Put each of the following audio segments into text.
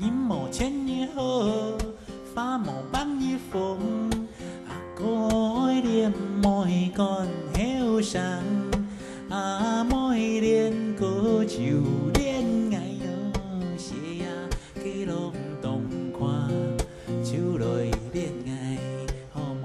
银幕千年后，花幕斑như phụng. Cõi đêm mỏi còn héo sáng, mỗi đêm có chiều đến ngày ở xe cái lòng đồng khoa chiều đôi đến ngày hôm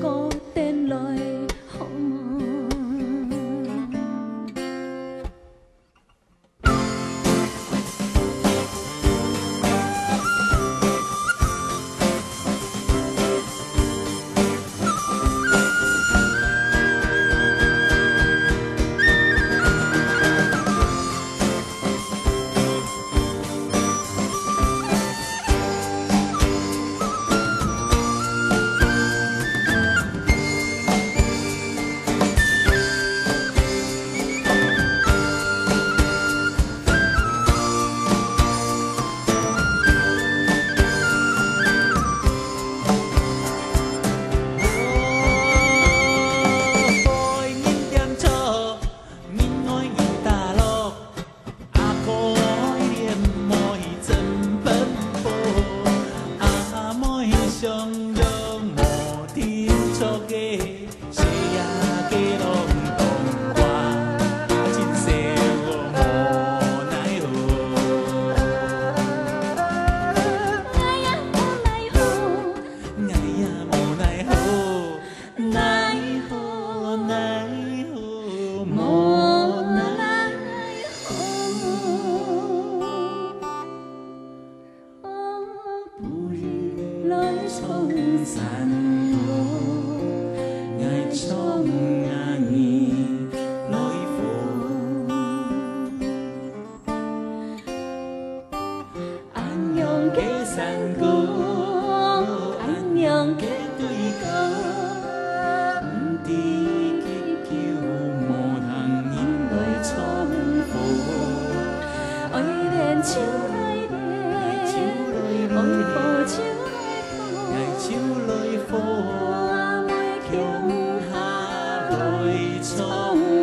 có tên lời chiếu lối phố, kiều hạ lối trong